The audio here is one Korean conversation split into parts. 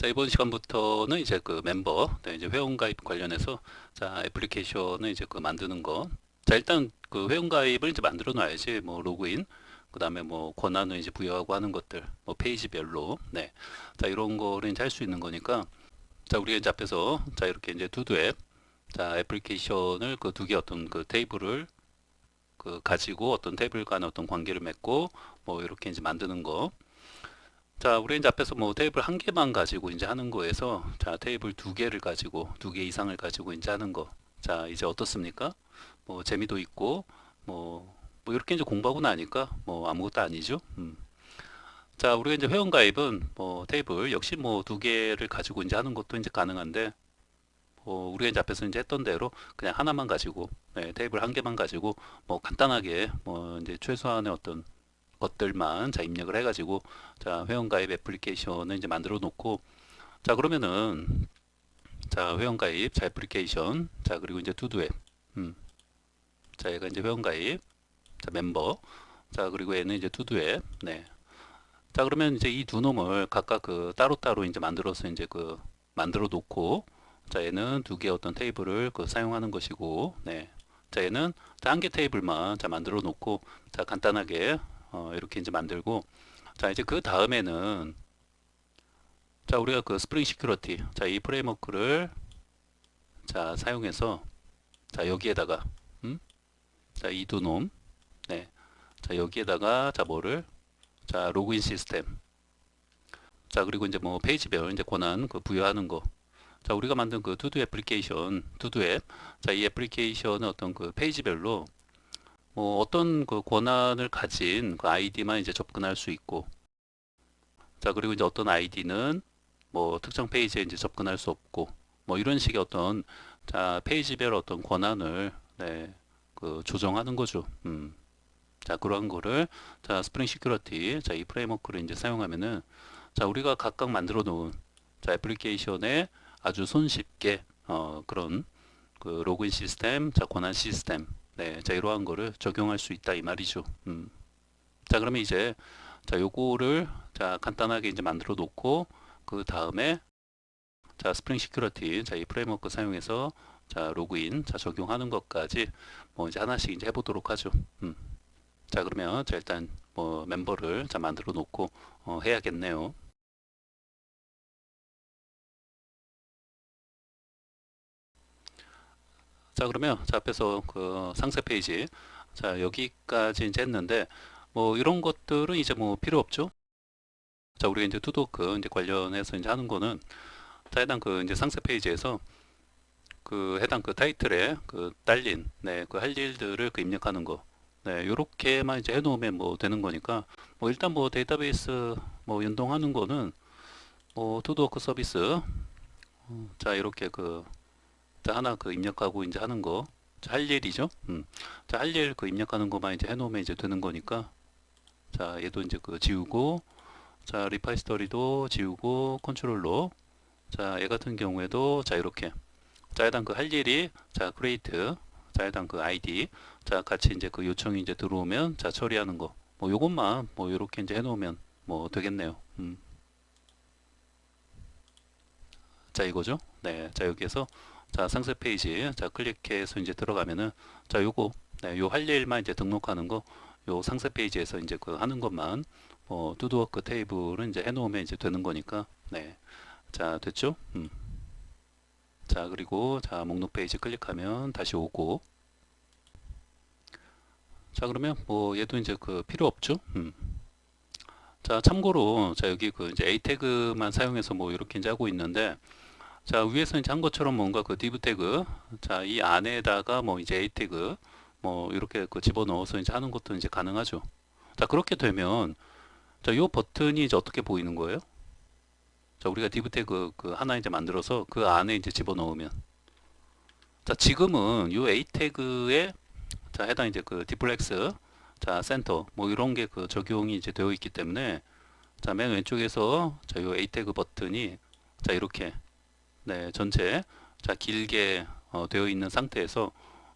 자, 이번 시간부터는 이제 그 멤버, 네, 이제 회원가입 관련해서 자, 애플리케이션을 이제 그 만드는 거. 자, 일단 그 회원가입을 이제 만들어 놔야지 뭐 로그인, 그다음에 뭐 권한을 이제 부여하고 하는 것들, 뭐 페이지별로, 네. 자, 이런 거를 이제 할 수 있는 거니까 자, 우리가 이제 앞에서 자, 이렇게 이제 두두 앱, 자, 애플리케이션을 그 두 개 어떤 그 테이블을 그 가지고 어떤 테이블 간의 어떤 관계를 맺고 뭐 이렇게 이제 만드는 거. 자, 우리 이제 앞에서 뭐 테이블 한 개만 가지고 이제 하는 거에서 자, 테이블 두 개를 가지고 두 개 이상을 가지고 이제 하는 거. 자, 이제 어떻습니까? 뭐 재미도 있고 뭐 이렇게 이제 공부하고 나니까 뭐 아무것도 아니죠. 자, 우리가 이제 회원 가입은 뭐 테이블 역시 뭐 두 개를 가지고 이제 하는 것도 이제 가능한데 우리가 이제 앞에서 이제 했던 대로 그냥 하나만 가지고 네, 테이블 한 개만 가지고 뭐 간단하게 뭐 이제 최소한의 어떤 것들만 자 입력을 해가지고 자 회원가입 애플리케이션을 이제 만들어 놓고 자 그러면은 자 회원가입 자 애플리케이션 자 그리고 이제 투두앱 자 얘가 이제 회원가입 자 멤버 자 그리고 얘는 이제 투두앱 네. 자 그러면 이제 이 두 놈을 각각 그 따로따로 이제 만들어서 이제 그 만들어 놓고 자 얘는 두 개 어떤 테이블을 그 사용하는 것이고 네. 자 얘는 한 개 테이블만 자 만들어 놓고 자 간단하게 이렇게 이제 만들고 자 이제 그 다음에는 자 우리가 그 스프링 시큐리티 자 이 프레임워크를 자 사용해서 자 여기에다가 자이 두 놈 네. 자 여기에다가 자 뭐를 자 로그인 시스템 자 그리고 이제 뭐 페이지별 이제 권한 그 부여하는 거 자 우리가 만든 그 투두 애플리케이션 투두 앱 자 이 애플리케이션은 어떤 그 페이지별로 뭐 어떤 그 권한을 가진 그 아이디만 이제 접근할 수 있고 자 그리고 이제 어떤 아이디는 뭐 특정 페이지에 이제 접근할 수 없고 뭐 이런 식의 어떤 자 페이지별 어떤 권한을 네, 그 조정하는 거죠. 자 그러한 거를 자 스프링 시큐리티 자 이 프레임워크를 이제 사용하면은 자 우리가 각각 만들어 놓은 자 애플리케이션에 아주 손쉽게 그런 그 로그인 시스템 자 권한 시스템 네, 자 이러한 거를 적용할 수 있다 이 말이죠. 자 그러면 이제 자 요거를 자 간단하게 이제 만들어 놓고 그 다음에 자 스프링 시큐리티 자 이 프레임워크 사용해서 자 로그인 자 적용하는 것까지 뭐 이제 하나씩 이제 해보도록 하죠. 자 그러면 자 일단 뭐 멤버를 자 만들어 놓고 해야겠네요. 자 그러면 자 앞에서 그 상세 페이지 자 여기까지 이제 했는데 뭐 이런 것들은 이제 뭐 필요 없죠. 자 우리가 이제 투도크 이제 관련해서 이제 하는 거는 자 해당 그 이제 상세 페이지에서 그 해당 그 타이틀에 그 딸린 네 그 할 일들을 그 입력하는 거 네 요렇게만 이제 해놓으면 뭐 되는 거니까 뭐 일단 뭐 데이터베이스 뭐 연동하는 거는 뭐 투도워크 서비스 자 이렇게 그 자, 하나 그 입력하고 이제 하는 거 자, 할 일이죠. 자, 할 일 그 입력하는 것만 이제 해놓으면 이제 되는 거니까 자 얘도 이제 그 지우고 자 리파이스터리도 지우고 컨트롤로 자 얘 같은 경우에도 자 이렇게 자 해당 그 할 일이 자 create 자 해당 그 ID 자 같이 이제 그 요청이 이제 들어오면 자 처리하는 거 뭐 요것만 뭐 요렇게 이제 해놓으면 뭐 되겠네요. 자 이거죠. 네, 자 여기에서 자 상세 페이지 자 클릭해서 이제 들어가면은 자 요거 네, 요 할 일만 이제 등록하는 거 요 상세 페이지에서 이제 그 하는 것만 투두워크 테이블은 이제 해놓으면 이제 되는 거니까 네, 자 됐죠? 자 그리고 자 목록 페이지 클릭하면 다시 오고 자 그러면 뭐 얘도 이제 그 필요 없죠? 자 참고로 자 여기 그 이제 A 태그만 사용해서 뭐 이렇게 이제 하고 있는데 자 위에서 이제 한 것처럼 뭔가 그 div 태그 자 이 안에다가 뭐 이제 A 태그 뭐 이렇게 그 집어넣어서 이제 하는 것도 이제 가능하죠. 자 그렇게 되면 자 요 버튼이 이제 어떻게 보이는 거예요? 자 우리가 div 태그 그 하나 이제 만들어서 그 안에 이제 집어넣으면 자 지금은 요 A 태그에 자 해당 이제 그 디플렉스 자 센터 뭐 이런 게 그 적용이 이제 되어 있기 때문에 자 맨 왼쪽에서 자 요 A 태그 버튼이 자 이렇게 네 전체 자 길게 되어 있는 상태에서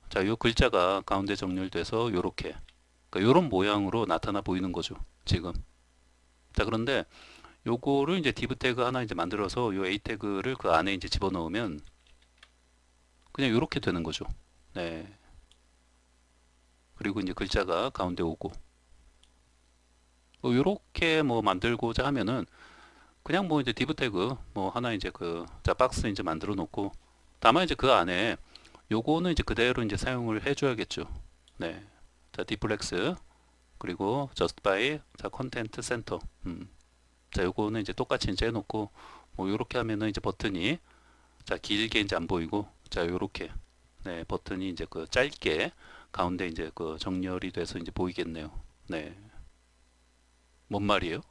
자 요 글자가 가운데 정렬돼서 요렇게 그러니까 요런 모양으로 나타나 보이는 거죠 지금. 자 그런데 요거를 이제 div 태그 하나 이제 만들어서 요 a 태그를 그 안에 이제 집어넣으면 그냥 요렇게 되는 거죠. 네. 그리고 이제 글자가 가운데 오고 요렇게 뭐 만들고자 하면은 그냥 뭐 이제 div 태그 뭐 하나 이제 자 박스 이제 만들어 놓고 다만 이제 그 안에 요거는 이제 그대로 이제 사용을 해줘야겠죠. 네. 자 디플렉스 그리고 just by 자 컨텐트 센터 자 요거는 이제 똑같이 이제 해놓고 뭐 요렇게 하면은 이제 버튼이 자 길게 이제 안 보이고 자 요렇게 네 버튼이 이제 짧게 가운데 이제 정렬이 돼서 이제 보이겠네요. 네. 뭔 말이에요?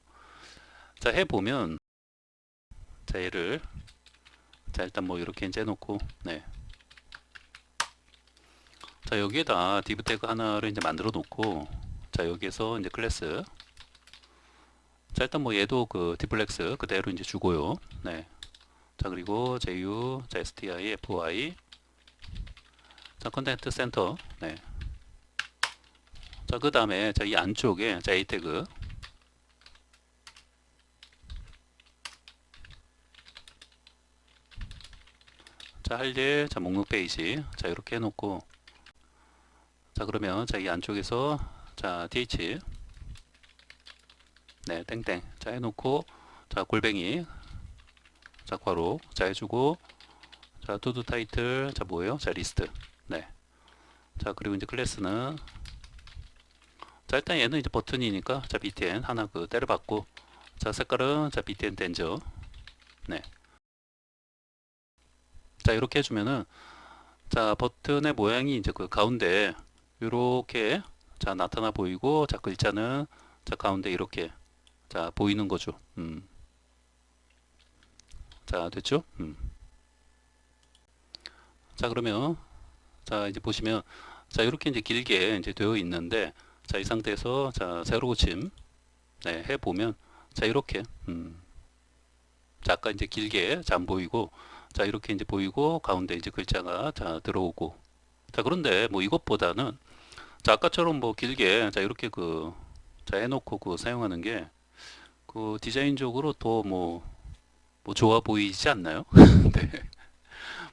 자 해보면 자 얘를 자 일단 뭐 이렇게 이제 해놓고 네. 자 여기에다 div 태그 하나를 이제 만들어 놓고 자 여기에서 이제 클래스 자 일단 뭐 얘도 디플렉스 그대로 이제 주고요. 네. 자 그리고 ju 자 str fy 자 컨텐트 센터 네. 자 그 다음에 자 이 안쪽에 자 a 태그 자 할 일 자 목록 페이지 자 이렇게 해놓고 자 그러면 자 이 안쪽에서 자 th 네 땡땡 자 해놓고 자 골뱅이 자 괄호 자 해주고 자 to 타이틀 자 뭐예요? 자 리스트 네. 자 그리고 이제 클래스는 자 일단 얘는 이제 버튼이니까 자 btn 하나 때려받고 자 색깔은 자 btn 댄저 네. 자 이렇게 해주면은 자 버튼의 모양이 이제 가운데 요렇게 자 나타나 보이고 자 글자는 자 가운데 이렇게 자 보이는 거죠. 자 됐죠? 자 그러면 자 이제 보시면 자 이렇게 이제 길게 이제 되어 있는데 자 이 상태에서 자 세로 고침 네, 해 보면 자 이렇게 자 아까 이제 길게 자 안 보이고 자 이렇게 이제 보이고 가운데 이제 글자가 자 들어오고 자 그런데 뭐 이것보다는 자 아까처럼 뭐 길게 자 이렇게 자 해놓고 사용하는 게 디자인적으로 더 뭐 좋아 보이지 않나요? 네.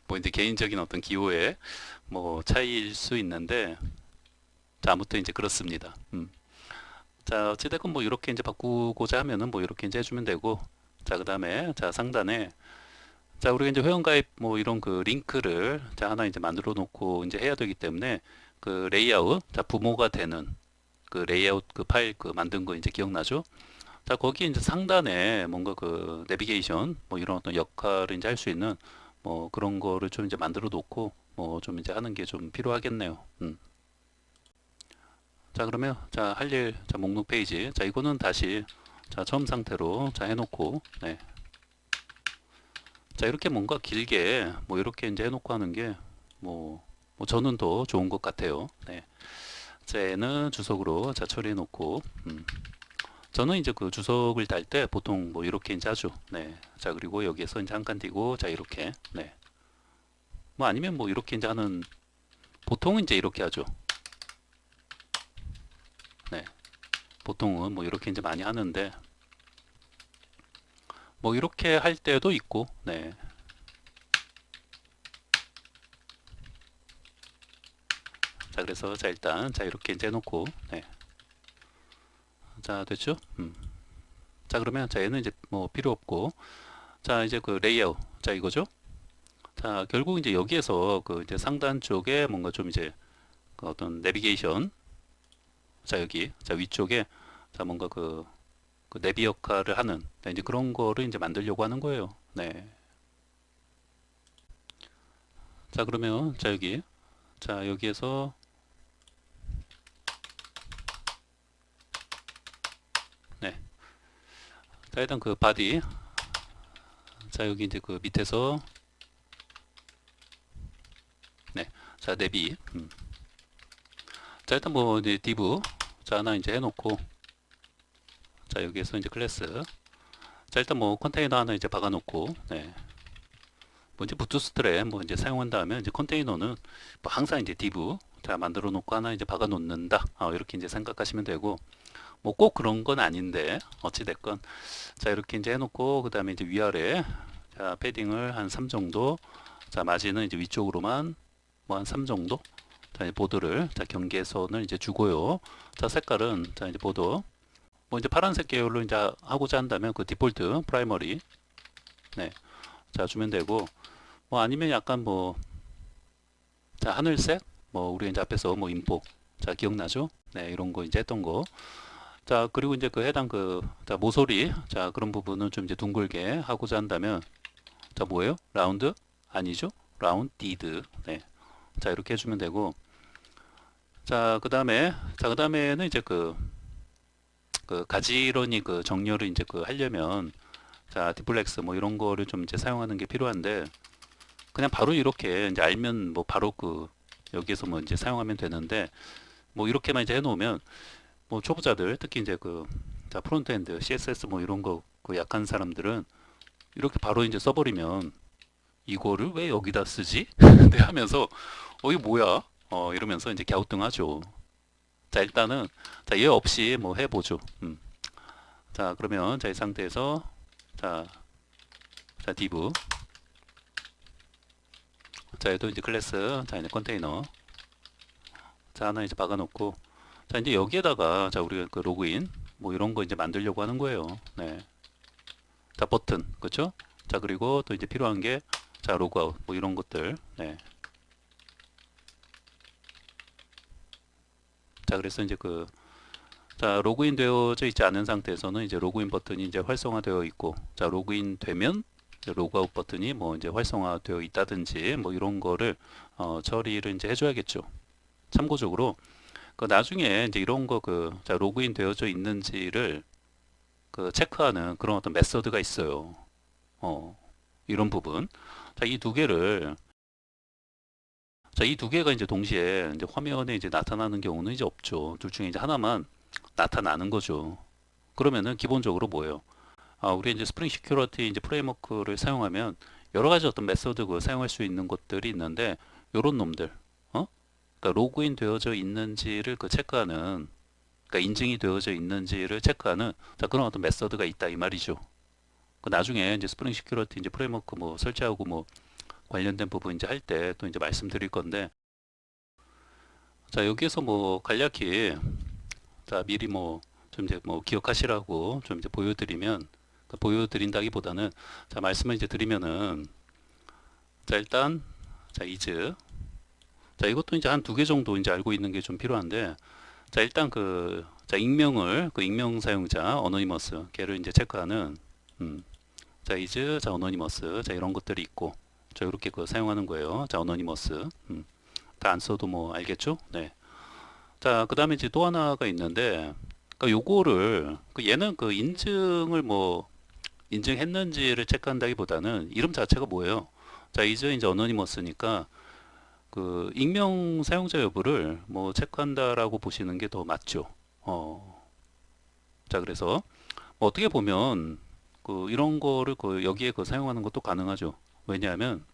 뭐 이제 개인적인 어떤 기호의 뭐 차이일 수 있는데 자 아무튼 이제 그렇습니다. 자 어찌됐건 뭐 이렇게 이제 바꾸고자 하면은 뭐 이렇게 이제 해주면 되고 자 그 다음에 자 상단에 자 우리가 이제 회원가입 뭐 이런 링크를 자 하나 이제 만들어 놓고 이제 해야 되기 때문에 레이아웃 자 부모가 되는 레이아웃 파일 만든 거 이제 기억나죠? 자 거기 이제 상단에 뭔가 내비게이션 뭐 이런 어떤 역할을 이제 할 수 있는 뭐 그런 거를 좀 이제 만들어 놓고 뭐 좀 이제 하는 게 좀 필요하겠네요. 자 그러면 자 할 일 자 목록 페이지 자 이거는 다시 자 처음 상태로 자 해놓고 네. 자 이렇게 뭔가 길게 뭐 이렇게 이제 해놓고 하는 게 뭐 저는 더 좋은 것 같아요. 네. 자 얘는 주석으로 자 처리해 놓고 저는 이제 주석을 달 때 보통 뭐 이렇게 이제 하죠. 네. 자 그리고 여기에서 이제 한 칸 띄고 자 이렇게 네. 뭐 아니면 뭐 이렇게 이제 하는 보통은 이제 이렇게 하죠. 네. 보통은 뭐 이렇게 이제 많이 하는데 뭐 이렇게 할 때도 있고 네. 자 그래서 자 일단 자 이렇게 이제 해놓고 네. 자 됐죠? 자 그러면 자 얘는 이제 뭐 필요 없고 자 이제 레이아웃 자 이거죠? 자 결국 이제 여기에서 이제 상단 쪽에 뭔가 좀 이제 어떤 내비게이션 자 여기 자 위쪽에 자 뭔가 내비 역할을 하는 네, 이제 그런 거를 이제 만들려고 하는 거예요. 네. 자 그러면 자 여기 자 여기에서 네. 자 일단 바디 자 여기 이제 밑에서 네. 자 내비 자 일단 뭐 이제 div 자 하나 이제 해놓고 자 여기에서 이제 클래스 자 일단 뭐 컨테이너 하나 이제 박아놓고 네. 뭐 이제 부트스트랩 뭐 이제 사용한다 하면 이제 컨테이너는 뭐 항상 이제 div 자 만들어 놓고 하나 이제 박아 놓는다 이렇게 이제 생각하시면 되고 뭐 꼭 그런 건 아닌데 어찌 됐건 자 이렇게 이제 해놓고 그 다음에 이제 위아래 자 패딩을 한 3 정도 자 마진은 이제 위쪽으로만 뭐 한 3 정도 자 이제 보드를 자 경계선을 이제 주고요. 자 색깔은 자 이제 보드 뭐 이제 파란색 계열로 이제 하고자 한다면 그 디폴트 프라이머리 네 자 주면 되고 뭐 아니면 약간 뭐 자 하늘색 뭐 우리 이제 앞에서 뭐 인포 자 기억나죠? 네 이런 거 이제 했던 거 자 그리고 이제 그 해당 그 자 모서리 자 그런 부분은 좀 이제 둥글게 하고자 한다면 자 뭐예요? 라운드? 아니죠? 라운디드 네. 자 이렇게 해주면 되고 자 그 다음에는 이제 그 가지런히 그 정렬을 이제 그 하려면 자 디플렉스 뭐 이런 거를 좀 이제 사용하는 게 필요한데 그냥 바로 이렇게 이제 알면 뭐 바로 그 여기에서 뭐 이제 사용하면 되는데 뭐 이렇게만 이제 해놓으면 뭐 초보자들 특히 이제 그 자 프론트엔드 CSS 뭐 이런 거 그 약한 사람들은 이렇게 바로 이제 써버리면 이거를 왜 여기다 쓰지? 네 하면서 이게 뭐야? 이러면서 이제 갸우뚱하죠. 자 일단은 자 얘 없이 뭐 해보죠. 자 그러면 자 이 상태에서 자, 자 div 자 얘도 이제 클래스 자 이제 컨테이너 자 하나 이제 박아놓고 자 이제 여기에다가 자 우리가 그 로그인 뭐 이런 거 이제 만들려고 하는 거예요. 네. 자 버튼 그렇죠? 자 그리고 또 이제 필요한 게 자 로그아웃 뭐 이런 것들 네. 자 그래서 이제 그 자 로그인 되어져 있지 않은 상태에서는 이제 로그인 버튼이 이제 활성화되어 있고 자 로그인 되면 로그아웃 버튼이 뭐 이제 활성화되어 있다든지 뭐 이런 거를 처리를 이제 해줘야겠죠. 참고적으로 그 나중에 이제 이런 거 그 자 로그인 되어져 있는지를 그 체크하는 그런 어떤 메서드가 있어요. 이런 부분. 자, 이 두 개를 자, 이 두 개가 이제 동시에 이제 화면에 이제 나타나는 경우는 이제 없죠. 둘 중에 이제 하나만 나타나는 거죠. 그러면은 기본적으로 뭐예요? 우리 이제 스프링 시큐리티 이제 프레임워크를 사용하면 여러 가지 어떤 메서드 그 사용할 수 있는 것들이 있는데 요런 놈들, 그러니까 로그인 되어져 있는지를 그 체크하는, 그러니까 인증이 되어져 있는지를 체크하는 자, 그런 어떤 메서드가 있다 이 말이죠. 그 나중에 이제 스프링 시큐리티 이제 프레임워크 뭐 설치하고 뭐 관련된 부분 이제 할 때 또 이제 말씀드릴 건데 자 여기에서 뭐 간략히 자 미리 뭐 좀 이제 뭐 기억하시라고 좀 이제 보여드리면 보여드린다기보다는 자 말씀을 이제 드리면은 자 일단 자 이즈 자 이것도 이제 한 두 개 정도 이제 알고 있는 게 좀 필요한데 자 일단 그 자 익명을 그 익명 사용자 어노니머스 걔를 이제 체크하는 자 이즈 자 어노니머스 자 이런 것들이 있고 자 이렇게 그 사용하는 거예요. 자 어노니머스 다 안 써도 뭐 알겠죠? 네. 자 그 다음에 이제 또 하나가 있는데 그러니까 요거를 그 얘는 그 인증을 뭐 인증했는지를 체크한다기보다는 이름 자체가 뭐예요? 자 이제 어노니머스니까 그 익명 사용자 여부를 뭐 체크한다라고 보시는 게 더 맞죠. 자 그래서 뭐 어떻게 보면 그 이런 거를 그 여기에 그 사용하는 것도 가능하죠. 왜냐하면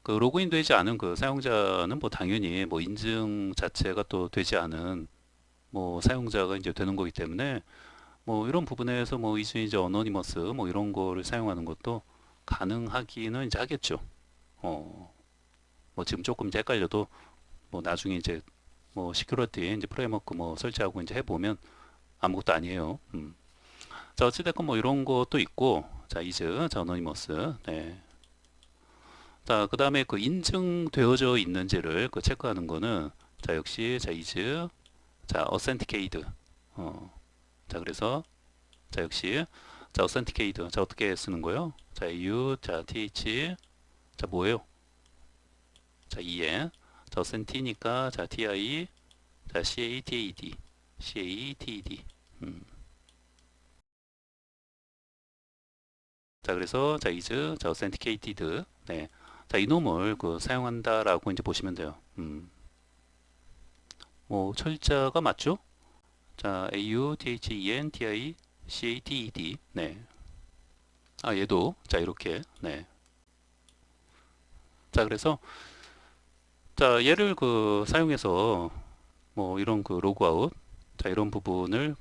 그 로그인 되지 않은 그 사용자는 뭐 당연히 뭐 인증 자체가 또 되지 않은 뭐 사용자가 이제 되는 거기 때문에 뭐 이런 부분에서 뭐 이제 어노니머스 뭐 이런 거를 사용하는 것도 가능하기는 이제 하겠죠. 뭐 지금 조금 이제 헷갈려도 뭐 나중에 이제 뭐 시큐리티 이제 프레임워크 뭐 설치하고 이제 해보면 아무것도 아니에요. 자 어찌됐건 뭐 이런 것도 있고 자 이제 자 어노니머스 네. 자, 그 다음에 그 인증되어져 있는지를 그 체크하는 거는 자, 역시 자, is 자, authenticated. 자, 그래서 자, 역시 자, authenticated. 자, 어떻게 쓰는 거예요? 자, u 자, th 자, 뭐예요? 자, e에 자, authenti니까 자, ti 자, cated. 자, 그래서 자, is 자, authenticated. 네. 자, 이놈을 그 사용한다라고 이제 보시면 돼요. 뭐 철자가 맞죠? 자, AUTHENTICATED. 네. 얘도 자, 이렇게. 네. 자, 그래서 자, 얘를 그 사용해서 뭐 이런 그 로그아웃 자, 이런 부분을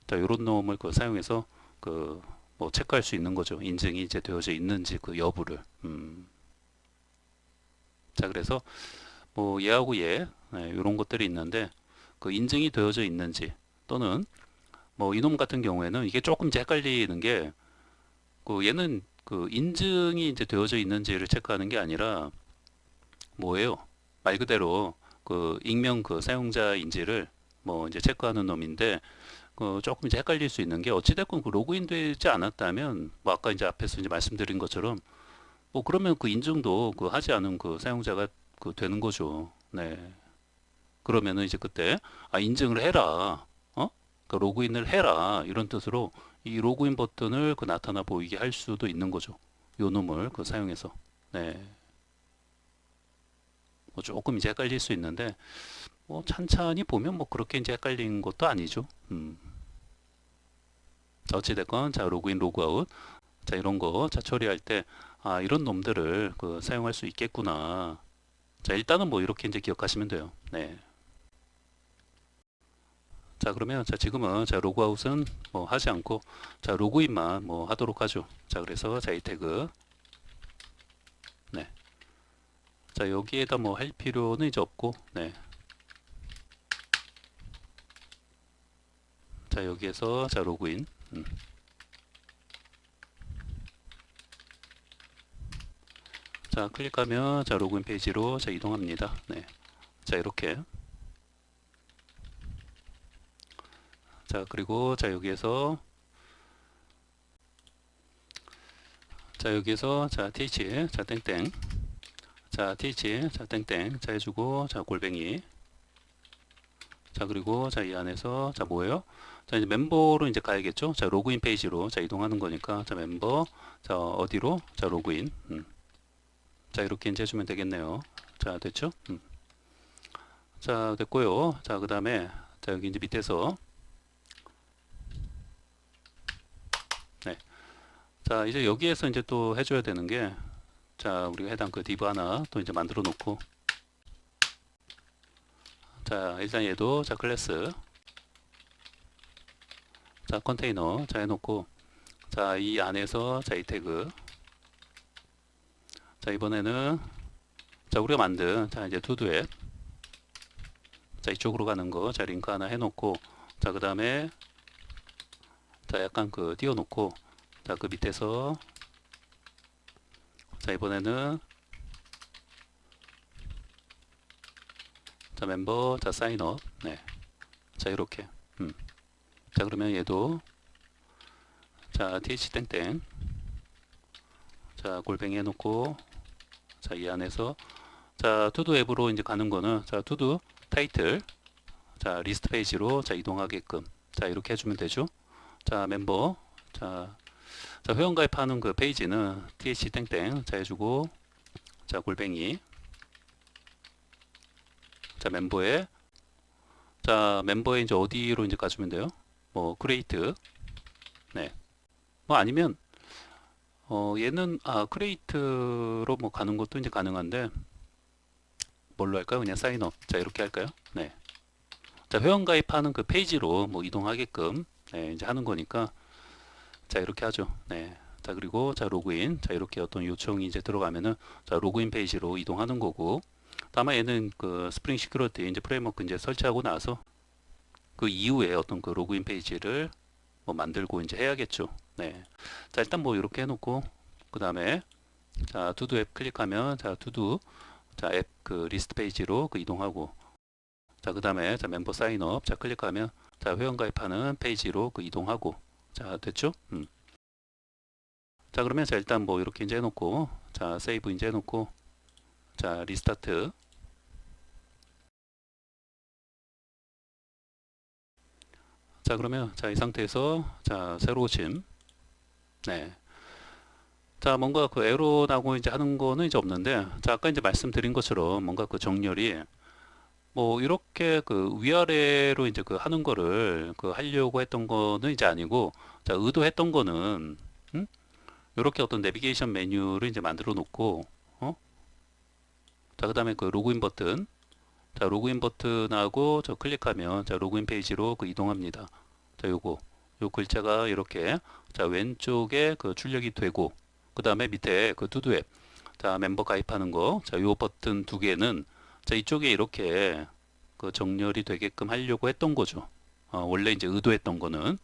자, 요런 놈을 사용해서 뭐 체크할 수 있는 거죠. 인증이 이제 되어져 있는지 그 여부를. 자, 그래서 뭐 얘하고 얘, 네, 이런 것들이 있는데 그 인증이 되어져 있는지 또는 뭐 이놈 같은 경우에는 이게 조금 이제 헷갈리는 게 얘는 인증이 이제 되어져 있는지를 체크하는 게 아니라 뭐예요? 말 그대로 익명 사용자인지를 뭐 이제 체크하는 놈인데 조금 이제 헷갈릴 수 있는 게 어찌됐건 로그인 되지 않았다면 뭐 아까 이제 앞에서 이제 말씀드린 것처럼 뭐 그러면 인증도 하지 않은 사용자가 되는 거죠. 네. 그러면은 이제 그때 인증을 해라. 어? 로그인을 해라. 이런 뜻으로 이 로그인 버튼을 나타나 보이게 할 수도 있는 거죠. 요 놈을 사용해서. 네. 뭐 조금 이제 헷갈릴 수 있는데 뭐 찬찬히 보면 뭐 그렇게 이제 헷갈린 것도 아니죠. 자, 어찌됐건 자 로그인 로그아웃 자 이런 거 자 처리할 때 이런 놈들을 사용할 수 있겠구나. 자 일단은 뭐 이렇게 이제 기억하시면 돼요. 네. 자 그러면 자 지금은 자 로그아웃은 뭐 하지 않고 자 로그인만 뭐 하도록 하죠. 자 그래서 자 이 태그 네. 자 여기에다 뭐 할 필요는 이제 없고 네. 자 여기에서 자 로그인 자 클릭하면 자 로그인 페이지로 자 이동합니다. 네. 자 이렇게 자 그리고 자 여기에서 자 th 자 땡땡 자 th 자 땡땡 자 해주고 자 골뱅이 자 그리고 자 이 안에서 자 뭐예요? 자 이제 멤버로 이제 가야겠죠? 자 로그인 페이지로 자 이동하는 거니까 자 멤버 자 어디로? 자 로그인 자 이렇게 이제 해주면 되겠네요. 자 됐죠? 자 됐고요. 자 그 다음에 자 여기 이제 밑에서 네. 자 이제 여기에서 이제 또 해줘야 되는 게 자 우리가 해당 div 하나 또 이제 만들어 놓고 자 일단 얘도 자 클래스 자 컨테이너 자 해놓고 자 이 안에서 자 이 태그 자 이번에는 자 우리가 만든 자 이제 투두 앱 자 이쪽으로 가는 거 자 링크 하나 해놓고 자 그 다음에 자 약간 띄워놓고 자 그 밑에서 자 이번에는 자 멤버 자 사인업 네. 자 이렇게 자 그러면 얘도 자 th 땡땡 자 골뱅이 해놓고 자 이 안에서 자 투두 앱으로 이제 가는 거는 자 투두 타이틀 자 리스트 페이지로 자 이동하게끔 자 이렇게 해주면 되죠. 자 멤버 자 회원 가입하는 페이지는 th 땡땡 자 해주고 자 골뱅이 자 멤버에 이제 어디로 이제 가주면 돼요? 뭐 크리에이트 네. 뭐 아니면 얘는 크리에이트로 뭐 가는 것도 이제 가능한데 뭘로 할까요? 그냥 사인업 자 이렇게 할까요? 네. 자 회원 가입하는 페이지로 뭐 이동하게끔 네, 이제 하는 거니까 자 이렇게 하죠. 네. 자 그리고 자 로그인 자 이렇게 어떤 요청이 이제 들어가면은 자 로그인 페이지로 이동하는 거고 다만 얘는 스프링 시큐리티 이제 프레임워크 이제 설치하고 나서 그 이후에 어떤 로그인 페이지를 뭐 만들고 이제 해야겠죠. 네. 자 일단 뭐 이렇게 해놓고 그 다음에 자 투두 앱 클릭하면 자 투두 자 앱 리스트 페이지로 이동하고 자 그 다음에 자 멤버 사인업 자 클릭하면 자 회원 가입하는 페이지로 이동하고 자 됐죠? 자 그러면 자 일단 뭐 이렇게 이제 해놓고 자 세이브 이제 해놓고 자 리스타트 자 그러면 자 이 상태에서 자 새로 짐 네. 자 뭔가 에러 나고 이제 하는 거는 이제 없는데 자 아까 이제 말씀드린 것처럼 뭔가 정렬이 뭐 이렇게 위아래로 이제 하는 거를 하려고 했던 거는 이제 아니고 자 의도했던 거는 이렇게 어떤 내비게이션 메뉴를 이제 만들어 놓고 자 그다음에 로그인 버튼 자, 로그인 버튼하고 저 클릭하면 자, 로그인 페이지로 그 이동합니다. 자, 요 글자가 이렇게 자, 왼쪽에 그 출력이 되고 그 다음에 밑에 그 투두 앱 자, 멤버 가입하는 거 자, 요 버튼 두 개는 자, 이쪽에 이렇게 그 정렬이 되게끔 하려고 했던 거죠. 원래 이제 의도했던 거는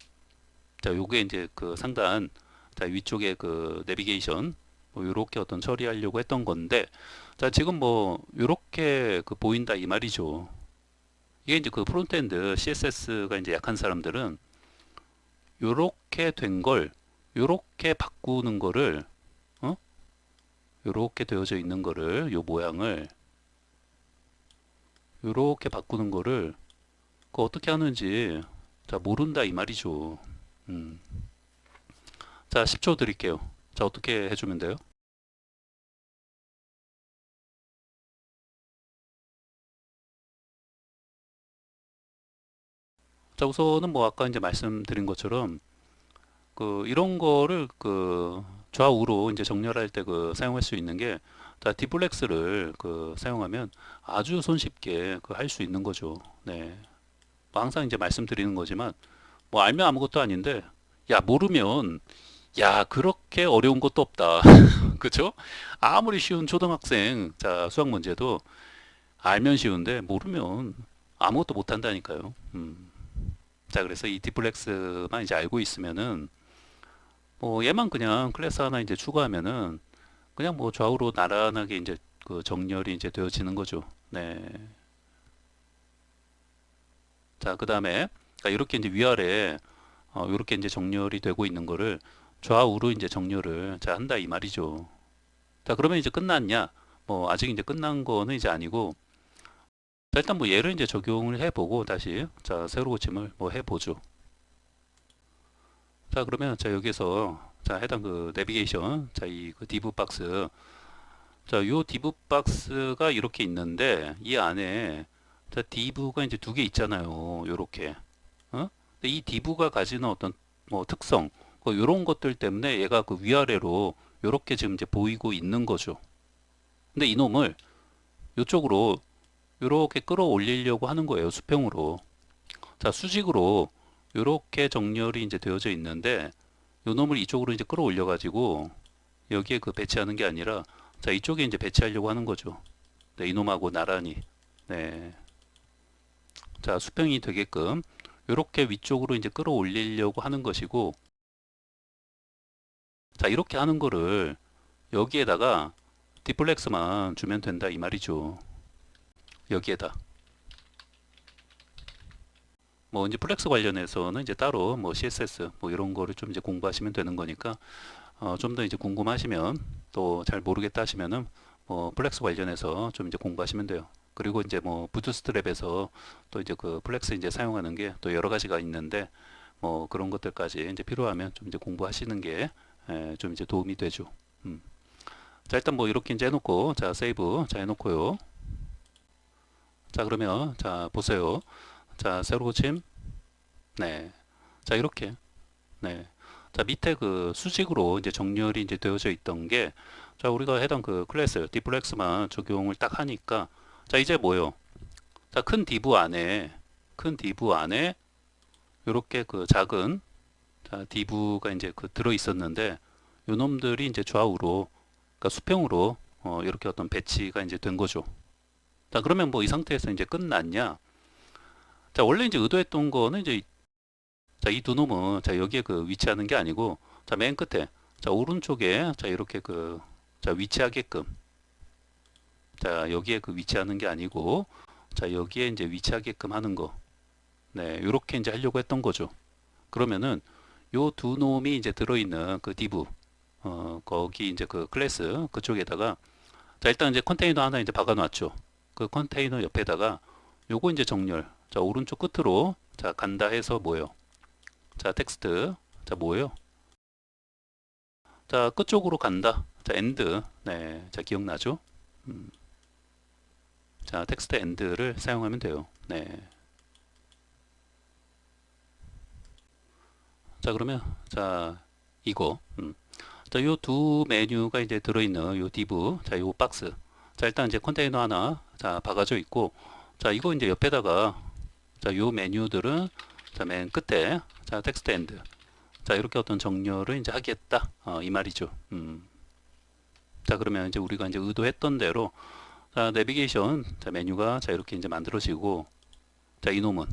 자, 요게 이제 그 상단 자, 위쪽에 그 내비게이션 뭐 요렇게 어떤 처리하려고 했던 건데 자, 지금 뭐 요렇게 그 보인다 이 말이죠. 이게 이제 그 프론트엔드 CSS가 이제 약한 사람들은 요렇게 된 걸 요렇게 바꾸는 거를 요렇게 되어져 있는 거를 요 모양을 요렇게 바꾸는 거를 그 어떻게 하는지 자, 모른다 이 말이죠. 음. 자, 10초 드릴게요. 자, 어떻게 해주면 돼요? 자, 우선은 뭐 아까 이제 말씀드린 것처럼 그 이런 거를 그 좌우로 이제 정렬할 때 그 사용할 수 있는 게 자, 디플렉스를 그 사용하면 아주 손쉽게 그 할 수 있는 거죠. 네. 뭐 항상 이제 말씀드리는 거지만 뭐 알면 아무것도 아닌데 야, 모르면 야, 그렇게 어려운 것도 없다. 그쵸? 아무리 쉬운 초등학생 자, 수학 문제도 알면 쉬운데 모르면 아무것도 못 한다니까요. 자, 그래서 이 디플렉스만 이제 알고 있으면은 뭐 얘만 그냥 클래스 하나 이제 추가하면은 그냥 뭐 좌우로 나란하게 이제 그 정렬이 이제 되어지는 거죠. 네. 자, 그 다음에 이렇게 이제 위아래 이렇게 이제 정렬이 되고 있는 거를 좌우로 이제 정렬을 자 한다 이 말이죠. 자, 그러면 이제 끝났냐? 뭐 아직 이제 끝난 거는 이제 아니고 자, 일단 뭐 얘를 이제 적용을 해보고 다시 자, 세로 고침을 뭐 해보죠. 자, 그러면 자, 여기서 자, 해당 그 내비게이션 자, 이 그 디브 박스 자, 요 디브 박스가 이렇게 있는데 이 안에 자, 디브가 이제 두 개 있잖아요. 요렇게. 근데 이 디브가 가지는 어떤 뭐 특성 뭐 요런 것들 때문에 얘가 그 위아래로 요렇게 지금 이제 보이고 있는 거죠. 근데 이놈을 요쪽으로 요렇게 끌어올리려고 하는 거예요. 수평으로. 자, 수직으로 요렇게 정렬이 이제 되어져 있는데 요 놈을 이쪽으로 이제 끌어올려 가지고 여기에 그 배치하는 게 아니라 자, 이쪽에 이제 배치하려고 하는 거죠. 네, 이놈하고 나란히. 네. 자, 수평이 되게끔 요렇게 위쪽으로 이제 끌어올리려고 하는 것이고 자, 이렇게 하는 거를 여기에다가 디플렉스만 주면 된다 이 말이죠. 여기에다. 뭐 이제 플렉스 관련해서는 이제 따로 뭐 CSS 뭐 이런 거를 좀 이제 공부하시면 되는 거니까 좀 더 이제 궁금하시면 또 잘 모르겠다 하시면은 뭐 플렉스 관련해서 좀 이제 공부하시면 돼요. 그리고 이제 뭐 부트스트랩에서 또 이제 그 플렉스 이제 사용하는 게 또 여러 가지가 있는데 뭐 그런 것들까지 이제 필요하면 좀 이제 공부하시는 게 좀 이제 도움이 되죠. 음. 자, 일단 뭐 이렇게 이제 해놓고 자, 세이브 자 해놓고요. 자, 그러면 자, 보세요. 자, 세로 고침. 네. 자, 이렇게. 네. 자, 밑에 그 수직으로 이제 정렬이 이제 되어져 있던 게, 자, 우리가 해당 그 클래스, 디플렉스만 적용을 딱 하니까, 자, 이제 뭐요? 자, 큰 디브 안에, 요렇게 그 작은, 자, 디브가 이제 그 들어 있었는데, 요 놈들이 이제 좌우로, 그러니까 수평으로, 이렇게 어떤 배치가 이제 된 거죠. 자, 그러면 뭐 이 상태에서 이제 끝났냐? 자, 원래 이제 의도했던 거는 이제 자, 이 두 놈은 자, 여기에 그 위치하는 게 아니고 자, 맨 끝에 자, 오른쪽에 자, 이렇게 그 자, 위치하게끔 자, 여기에 그 위치하는 게 아니고 자, 여기에 이제 위치하게끔 하는 거. 네, 요렇게 이제 하려고 했던 거죠. 그러면은 요 두 놈이 이제 들어있는 그 div 거기 이제 그 클래스 그쪽에다가 자, 일단 이제 컨테이너 하나 이제 박아 놨죠. 그 컨테이너 옆에다가 요거 이제 정렬 자, 오른쪽 끝으로 자, 간다 해서 뭐예요? 자, 텍스트. 자, 뭐예요? 자, 끝쪽으로 간다. 자, 엔드. 네. 자, 기억나죠? 음. 자, 텍스트 엔드를 사용하면 돼요. 네. 자, 그러면 자, 이거. 자, 요 두 메뉴가 이제 들어있는 요 div. 자, 요 박스. 자, 일단 이제 컨테이너 하나 자, 박아져 있고 자, 이거 이제 옆에다가 자, 요 메뉴들은 자, 맨 끝에 자, 텍스트 엔드. 자, 이렇게 어떤 정렬을 이제 하겠다. 이 말이죠. 자, 그러면 이제 우리가 이제 의도했던 대로 자, 내비게이션 자, 메뉴가 자, 이렇게 이제 만들어지고 자, 이놈은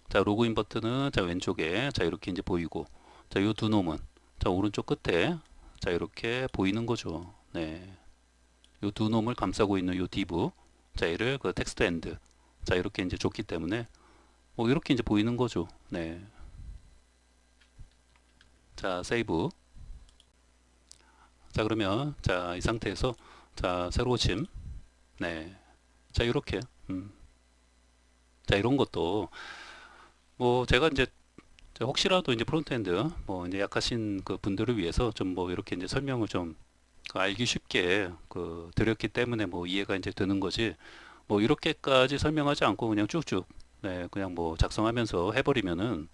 자, 로그인 버튼은 자, 왼쪽에 자, 이렇게 이제 보이고 자, 요 두 놈은 자, 오른쪽 끝에 자, 이렇게 보이는 거죠. 네. 요 두 놈을 감싸고 있는 요 디브 자, 얘를 그 텍스트 엔드 자, 이렇게 이제 줬기 때문에 뭐 이렇게 이제 보이는 거죠. 네. 자, 세이브. 자, 그러면 자, 이 상태에서 자, 새로 고침. 네. 자, 이렇게 자, 이런 것도 뭐 제가 이제 혹시라도 이제 프론트엔드 뭐 이제 약하신 그 분들을 위해서 좀 뭐 이렇게 이제 설명을 좀 알기 쉽게 그 드렸기 때문에 뭐 이해가 이제 되는 거지 뭐 이렇게까지 설명하지 않고 그냥 쭉쭉 네, 그냥 뭐 작성하면서 해버리면은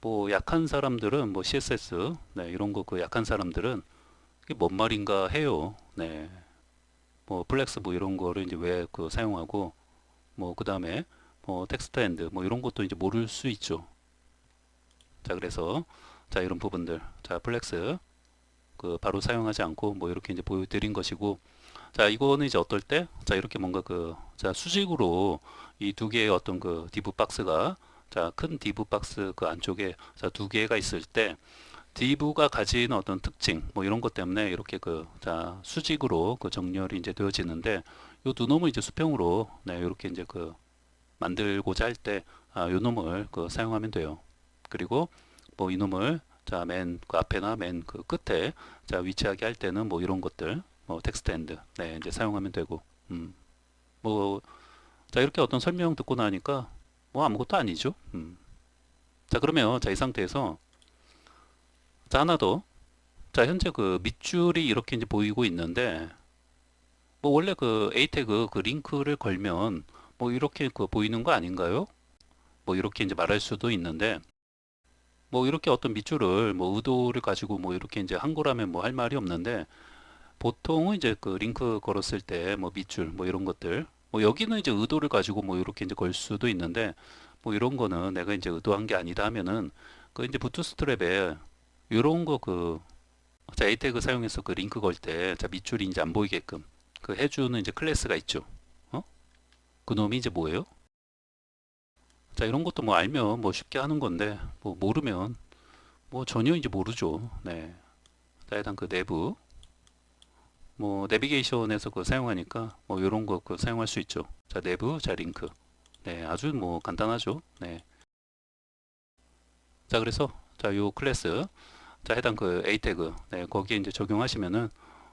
뭐 약한 사람들은 뭐 CSS 네, 이런 거 그 약한 사람들은 이게 뭔 말인가 해요. 네. 뭐 플렉스 뭐 이런 거를 이제 왜 그 사용하고 뭐 그다음에 뭐 텍스트 엔드 뭐 이런 것도 이제 모를 수 있죠. 자, 그래서 자, 이런 부분들 자, 플렉스 그 바로 사용하지 않고 뭐 이렇게 이제 보여드린 것이고 자, 이거는 이제 어떨 때 자, 이렇게 뭔가 그 자, 수직으로 이 두 개의 어떤 그 디브 박스가 자, 큰 디브 박스 그 안쪽에 자, 두 개가 있을 때 디브가 가진 어떤 특징 뭐 이런 것 때문에 이렇게 그 자, 수직으로 그 정렬이 이제 되어지는데 요 두 놈을 이제 수평으로 네, 이렇게 이제 그 만들고자 할 때 요 놈을 그 사용하면 돼요. 그리고 뭐 이놈을 자, 맨 그 앞에나 맨 그 끝에 자, 위치하게 할 때는 뭐 이런 것들 뭐 텍스트 엔드 네, 이제 사용하면 되고 뭐 자, 이렇게 어떤 설명 듣고 나니까 뭐 아무것도 아니죠. 자, 그러면 자, 이 상태에서 자, 하나 더. 자, 현재 그 밑줄이 이렇게 이제 보이고 있는데 뭐 원래 그 A 태그 그 링크를 걸면 뭐 이렇게 그 보이는 거 아닌가요? 뭐 이렇게 이제 말할 수도 있는데 뭐 이렇게 어떤 밑줄을 뭐 의도를 가지고 뭐 이렇게 이제 한 거라면 뭐 할 말이 없는데 보통은 이제 그 링크 걸었을 때 뭐 밑줄 뭐 이런 것들 뭐 여기는 이제 의도를 가지고 뭐 이렇게 이제 걸 수도 있는데 뭐 이런 거는 내가 이제 의도한 게 아니다 하면은 그 이제 부트스트랩에 이런 거 그 자, A 태그 사용해서 그 링크 걸 때 자, 밑줄이 이제 안 보이게끔 그 해주는 이제 클래스가 있죠. 어? 그 놈이 이제 뭐예요? 자, 이런 것도 뭐 알면 뭐 쉽게 하는 건데 뭐 모르면 뭐 전혀 이제 모르죠. 네. 자, 일단 그 내부 뭐 내비게이션에서 그 사용하니까 뭐 이런 거 그 사용할 수 있죠. 자, 내부 자, 링크. 네, 아주 뭐 간단하죠. 네. 자, 그래서 자, 요 클래스 자, 해당 그 A 태그 네, 거기에 이제 적용하시면은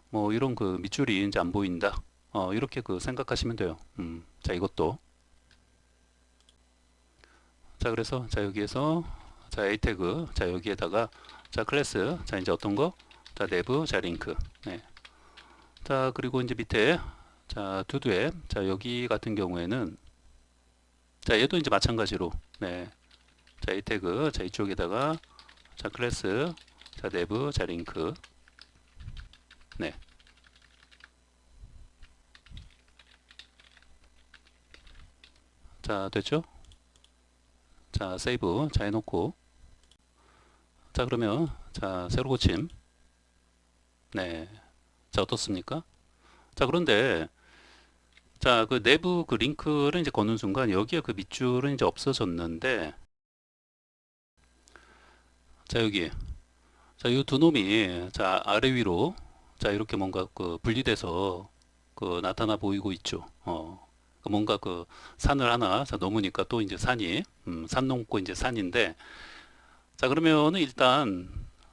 뭐 이런 그 밑줄이 이제 안 보인다. 이렇게 그 생각하시면 돼요. 자, 이것도 자, 그래서 자, 여기에서 자, A 태그 자, 여기에다가 자, 클래스 자, 이제 어떤 거? 자, 내부 자, 링크. 네. 자, 그리고 이제 밑에 자, 투두앱 자, 여기 같은 경우에는 자, 얘도 이제 마찬가지로 네. 자, A 태그 자, 이쪽에다가 자, 클래스 자, 내부 자, 링크. 네. 자, 됐죠? 자, 세이브 자, 해놓고 자, 그러면 자, 새로 고침. 네. 자, 어떻습니까? 자, 그런데 자, 그 내부 그 링크를 이제 거는 순간 여기에 그 밑줄은 이제 없어졌는데 자, 여기 자, 이 두 놈이 자, 아래 위로 자, 이렇게 뭔가 그 분리돼서 그 나타나 보이고 있죠. 그 뭔가 그 산을 하나 자, 넘으니까 또 이제 산이 산 넘고 이제 산인데 자, 그러면은 일단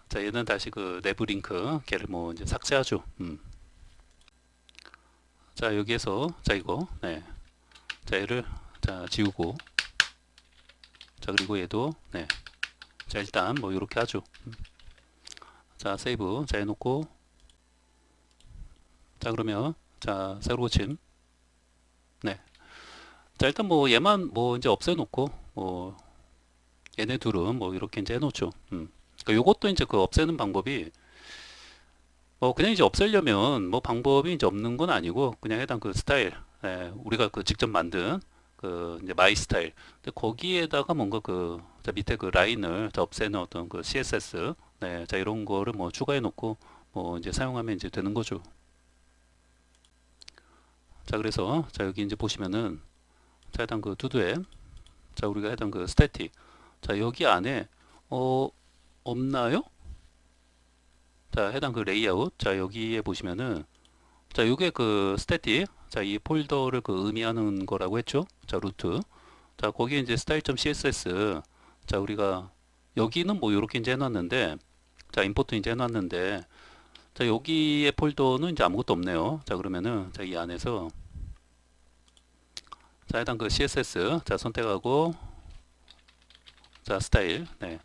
자, 얘는 다시 그 내부 링크 걔를 뭐 이제 삭제하죠. 자, 여기에서 자, 이거 네. 자, 얘를 자, 지우고 자, 그리고 얘도 네. 자, 일단 뭐 이렇게 하죠. 자, 세이브 자, 해놓고 자, 그러면 자, 새로 고침. 네. 자, 일단 뭐 얘만 뭐 이제 없애놓고 뭐 얘네 둘은 뭐 이렇게 이제 해놓죠. 그러니까 요것도 이제 그 없애는 방법이 그냥 이제 없애려면 뭐 방법이 이제 없는 건 아니고 그냥 해당 그 스타일 네, 우리가 그 직접 만든 그 이제 마이 스타일. 근데 거기에다가 뭔가 그 자, 밑에 그 라인을 자, 없애는 어떤 그 CSS, 네, 자 이런 거를 뭐 추가해 놓고 뭐 이제 사용하면 이제 되는 거죠. 자, 그래서 자 여기 이제 보시면은 자 해당 그 투두에 자 우리가 해당 그 스태틱 자 여기 안에 어 없나요? 자 해당 그 레이아웃 자 여기에 보시면은 자 요게 그 스태틱 자 이 폴더를 그 의미하는 거라고 했죠. 자 루트 자 거기에 이제 style.css 자 우리가 여기는 뭐 요렇게 이제 해놨는데 자 임포트 이제 해놨는데 자 여기에 폴더는 이제 아무것도 없네요. 자 그러면은 자 이 안에서 자 해당 그 css 자 선택하고 자 스타일 네.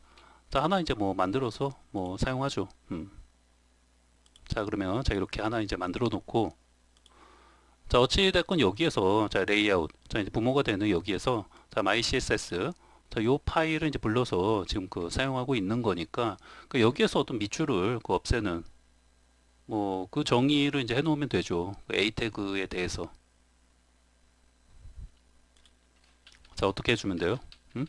자 하나 이제 뭐 만들어서 뭐 사용하죠. 자 그러면 자 이렇게 하나 이제 만들어 놓고 자 어찌됐건 여기에서 자 레이아웃 자 이제 부모가 되는 여기에서 자 my css 자 요 파일을 이제 불러서 지금 그 사용하고 있는 거니까 그 여기에서 어떤 밑줄을 그 없애는 뭐 그 정의를 이제 해놓으면 되죠. 그 a 태그에 대해서 자 어떻게 해주면 돼요? 음?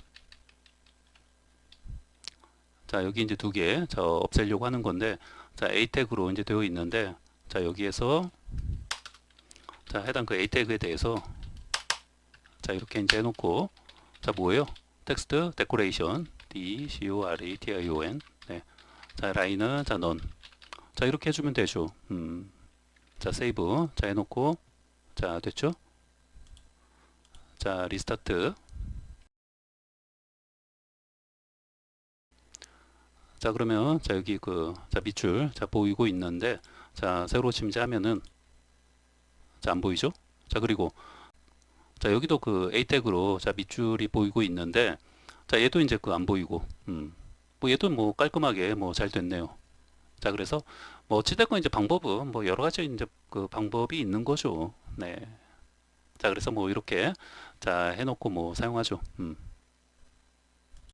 자 여기 이제 두 개 자 없애려고 하는 건데 자 a 태그로 이제 되어 있는데 자 여기에서 자 해당 그 a 태그에 대해서 자 이렇게 이제 해놓고 자 뭐예요? 텍스트 데코레이션 decoration 네. 자 라인은 자 넌 자 이렇게 해주면 되죠. 자 세이브 자 해놓고 자 됐죠? 자 리스타트 자 그러면 자 여기 그 자 밑줄 자 보이고 있는데 자 새로 침지하면은 자 안 보이죠? 자 그리고 자 여기도 그 A 태그로 자 밑줄이 보이고 있는데 자 얘도 이제 그 안 보이고 뭐 얘도 뭐 깔끔하게 뭐 잘 됐네요. 자 그래서 뭐 어찌됐건 이제 방법은 뭐 여러 가지 이제 그 방법이 있는 거죠. 네. 자 그래서 뭐 이렇게 자 해놓고 뭐 사용하죠.